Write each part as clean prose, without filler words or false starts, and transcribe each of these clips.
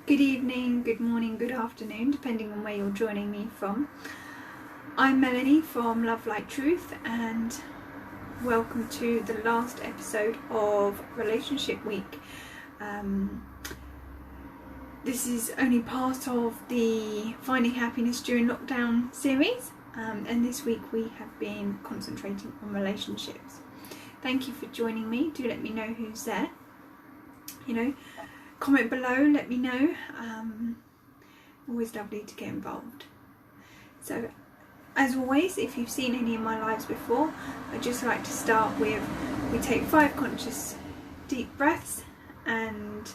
Good evening, good morning, good afternoon, depending on where you're joining me from. I'm Melanie from Love Like Truth, and welcome to the last episode of Relationship Week. This is only part of the Finding Happiness During Lockdown series, and this week we have been concentrating on relationships. Thank you for joining me. Do let me know who's there. Comment below, let me know. Always lovely to get involved. So, as always, if you've seen any of my lives before, I'd just like to start with, we take 5 conscious deep breaths and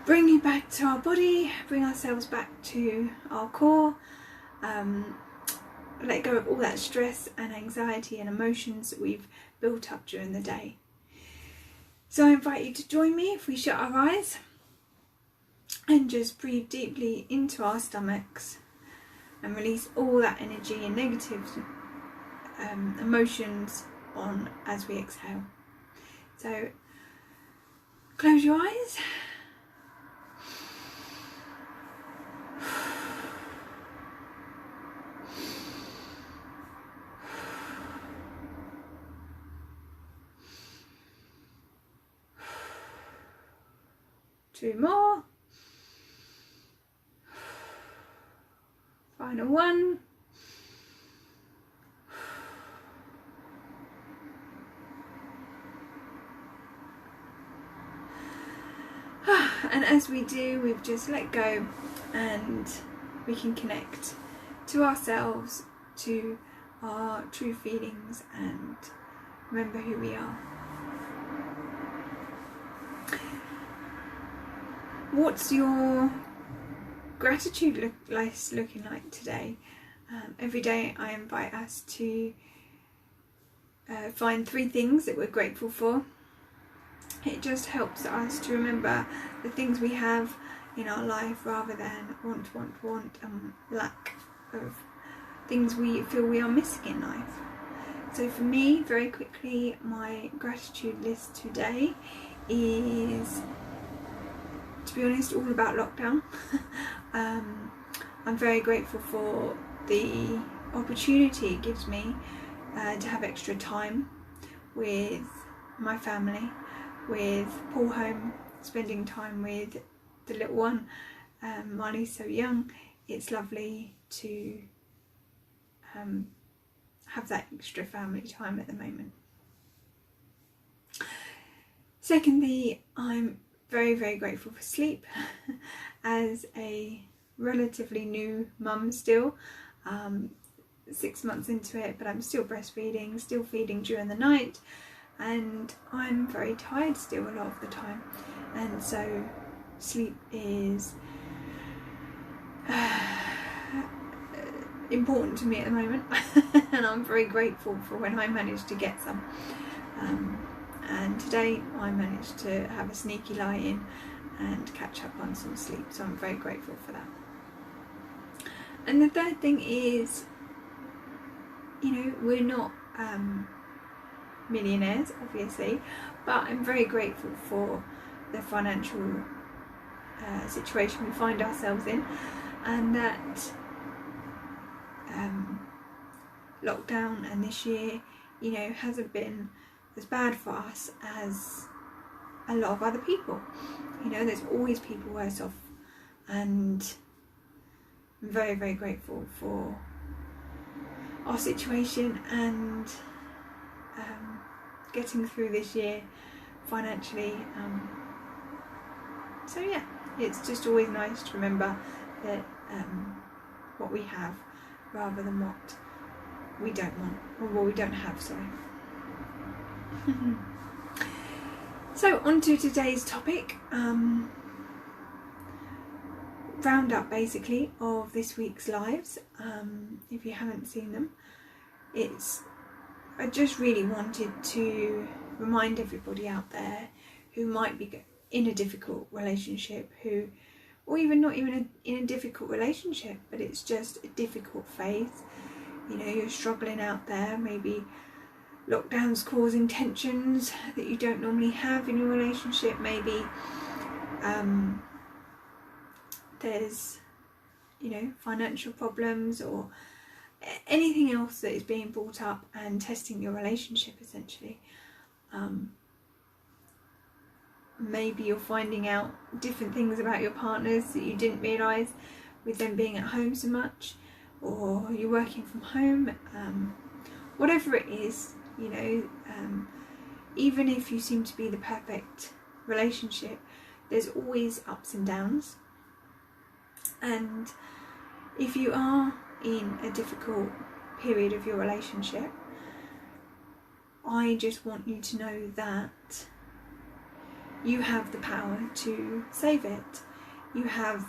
bring it back to our body, bring ourselves back to our core, let go of all that stress and anxiety and emotions that we've built up during the day. So I invite you to join me if we shut our eyes and just breathe deeply into our stomachs and release all that energy and negative emotions on as we exhale. So close your eyes. Two more. Final one. And as we do, we've just let go and we can connect to ourselves, to our true feelings, and remember who we are. What's your gratitude list looking like today? Every day I invite us to find 3 things that we're grateful for. It just helps us to remember the things we have in our life rather than want and lack of things we feel we are missing in life. So for me, very quickly, my gratitude list today is, to be honest, all about lockdown. I'm very grateful for the opportunity it gives me to have extra time with my family, with Paul home, spending time with the little one. Marley's so young. It's lovely to have that extra family time at the moment. Secondly, I'm very, very grateful for sleep. As a relatively new mum still, 6 months into it, but I'm still breastfeeding, still feeding during the night, and I'm very tired still a lot of the time, and so sleep is important to me at the moment. And I'm very grateful for when I manage to get some. And today I managed to have a sneaky lie in and catch up on some sleep, so I'm very grateful for that. And the third thing is, we're not millionaires obviously, but I'm very grateful for the financial situation we find ourselves in, and that lockdown and this year hasn't been as bad for us as a lot of other people. There's always people worse off, and I'm very, very grateful for our situation and getting through this year financially. So yeah, it's just always nice to remember that what we have rather than what we don't want, or what we don't have, sorry. So on to today's topic, roundup basically of this week's lives. If you haven't seen them, I just really wanted to remind everybody out there who might be in a difficult relationship, or even not even in a difficult relationship, but it's just a difficult phase. You're struggling out there, maybe lockdown's causing tensions that you don't normally have in your relationship, maybe there's, you know, financial problems or anything else that is being brought up and testing your relationship essentially. Maybe you're finding out different things about your partners that you didn't realise with them being at home so much, or you're working from home, whatever it is, you know, even if you seem to be the perfect relationship, there's always ups and downs. And if you are in a difficult period of your relationship, I just want you to know that you have the power to save it. You have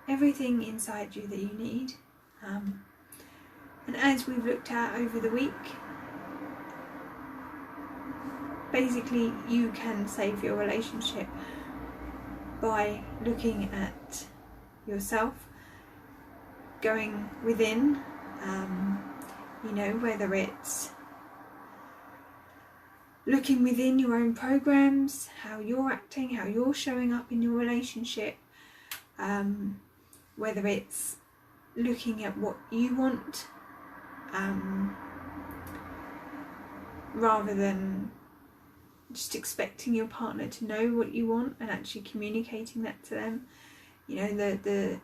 everything inside you that you need. And as we've looked at over the week, basically you can save your relationship by looking at yourself, going within, you know, whether it's looking within your own programs, how you're acting, how you're showing up in your relationship, whether it's looking at what you want, rather than just expecting your partner to know what you want and actually communicating that to them. You know, the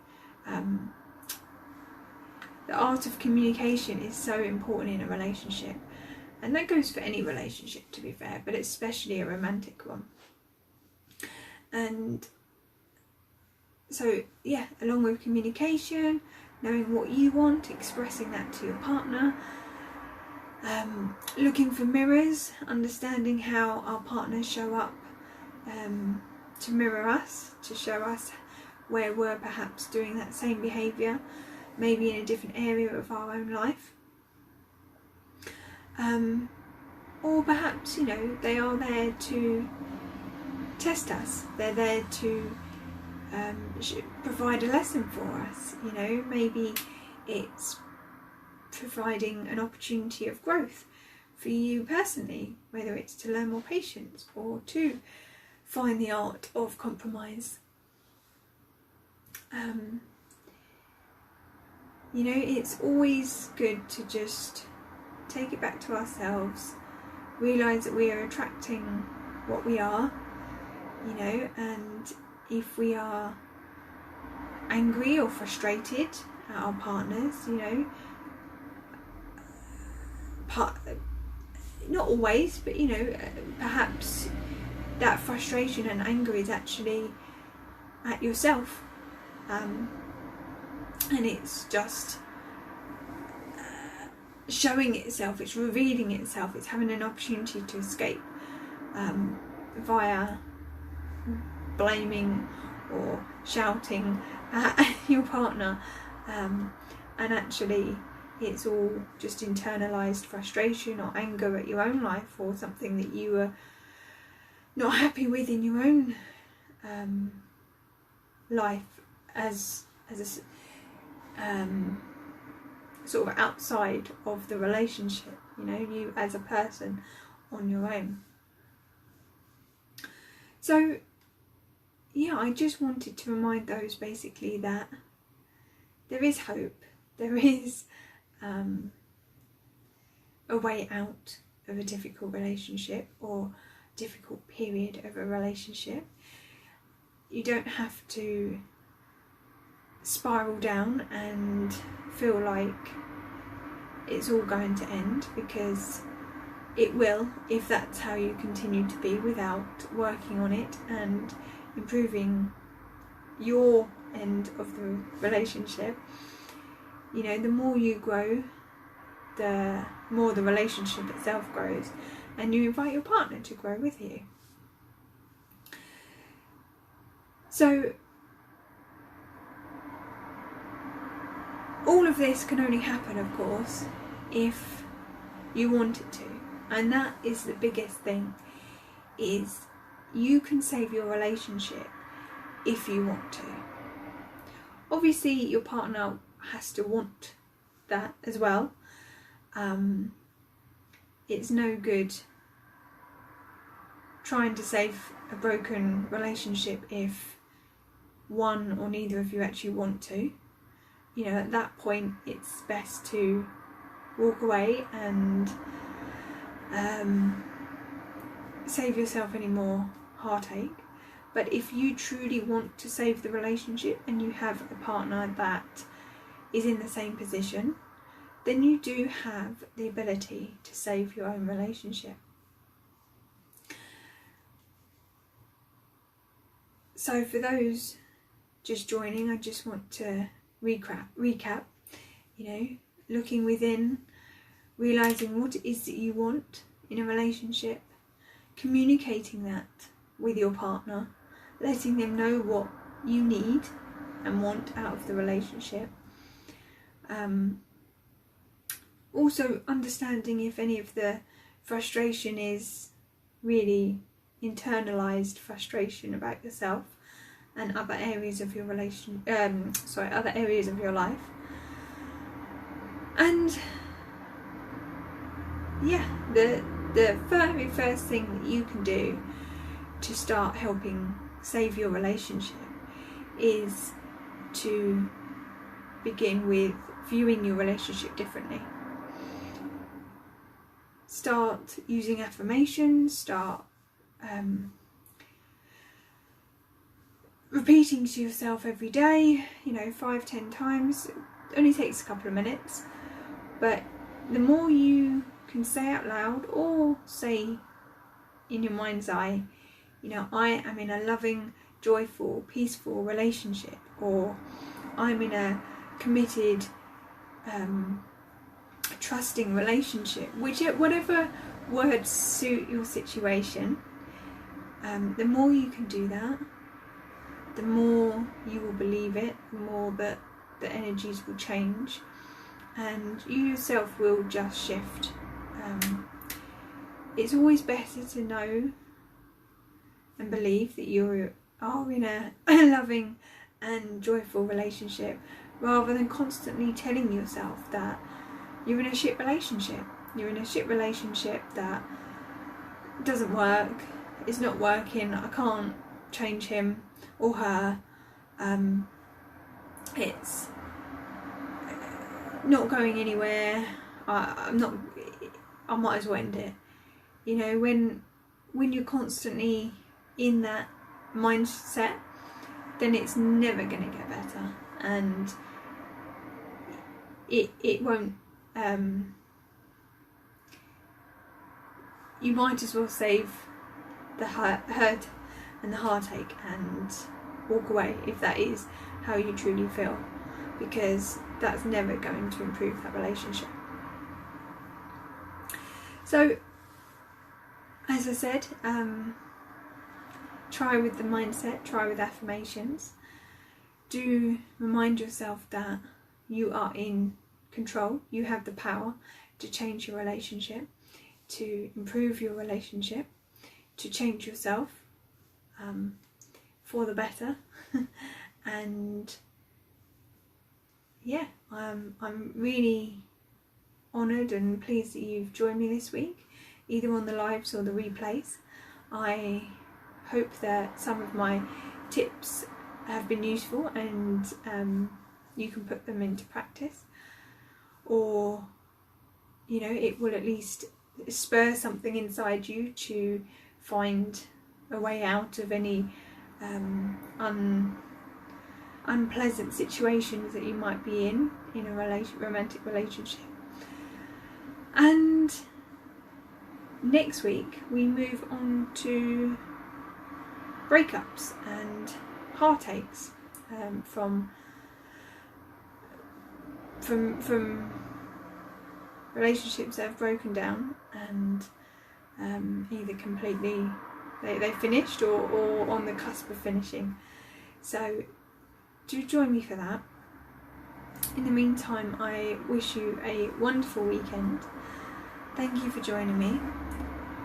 art of communication is so important in a relationship, and that goes for any relationship, to be fair, but especially a romantic one. And so, yeah, along with communication, knowing what you want, expressing that to your partner, looking for mirrors, understanding how our partners show up to mirror us, to show us where we're perhaps doing that same behaviour, maybe in a different area of our own life. Or perhaps, you know, they are there to test us. They're there to provide a lesson for us. You know, maybe it's providing an opportunity of growth for you personally, whether it's to learn more patience or to find the art of compromise. You know, it's always good to just take it back to ourselves, realise that we are attracting what we are, you know, and if we are angry or frustrated at our partners, you know, not always, but you know, perhaps that frustration and anger is actually at yourself, and it's just showing itself, it's revealing itself, it's having an opportunity to escape via blaming or shouting at your partner, and actually it's all just internalized frustration or anger at your own life, or something that you were not happy with in your own life as a sort of outside of the relationship, you know, you as a person on your own. So yeah, I just wanted to remind those basically that there is hope, there is a way out of a difficult relationship or difficult period of a relationship. You don't have to spiral down and feel like it's all going to end, because it will, if that's how you continue to be without working on it and improving your end of the relationship. You know, the more you grow, the more the relationship itself grows, and you invite your partner to grow with you. So all of this can only happen, of course, if you want it to, and that is the biggest thing, is you can save your relationship if you want to. Obviously your partner has to want that as well. It's no good trying to save a broken relationship if one or neither of you actually want to, you know, at that point it's best to walk away and save yourself any more heartache. But if you truly want to save the relationship and you have a partner that is in the same position, then you do have the ability to save your own relationship. So for those just joining, I just want to recap, you know, looking within, realising what it is that you want in a relationship, communicating that with your partner, letting them know what you need and want out of the relationship. Also understanding if any of the frustration is really internalised frustration about yourself and other areas of your other areas of your life. And yeah, the very first thing that you can do to start helping save your relationship is to begin with viewing your relationship differently. Start using affirmations, start repeating to yourself every day, you know, 5-10 times. It only takes a couple of minutes, but the more you can say out loud or say in your mind's eye, you know, I am in a loving, joyful, peaceful relationship, or I'm in a committed, trusting relationship, whatever words suit your situation, the more you can do that, the more you will believe it, the more that the energies will change and you yourself will just shift. It's always better to know and believe that you are in a loving and joyful relationship, rather than constantly telling yourself that you're in a shit relationship. You're in a shit relationship that doesn't work, it's not working, I can't change him or her, it's not going anywhere, I might as well end it. You know, when you're constantly in that mindset, then it's never going to get better, and it won't. You might as well save the hurt and the heartache and walk away if that is how you truly feel, because that's never going to improve that relationship. So, as I said, try with the mindset, try with affirmations. Do remind yourself that you are in control, you have the power to change your relationship, to improve your relationship, to change yourself for the better. And yeah, I'm really honoured and pleased that you've joined me this week, either on the lives or the replays. I hope that some of my tips have been useful and you can put them into practice, or you know, it will at least spur something inside you to find a way out of any unpleasant situations that you might be in a romantic relationship. And next week we move on to breakups and heartaches from relationships that have broken down and either completely they finished or on the cusp of finishing. So do join me for that. In the meantime, I wish you a wonderful weekend. Thank you for joining me.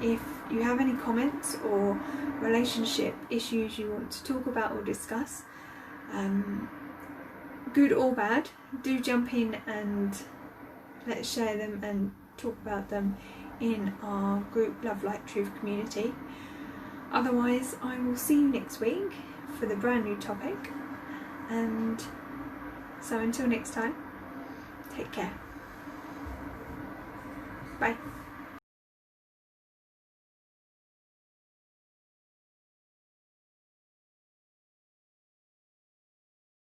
If you have any comments or relationship issues you want to talk about or discuss, good or bad, do jump in and let's share them and talk about them in our group Love Light Truth community. Otherwise, I will see you next week for the brand new topic. And so until next time, take care. Bye.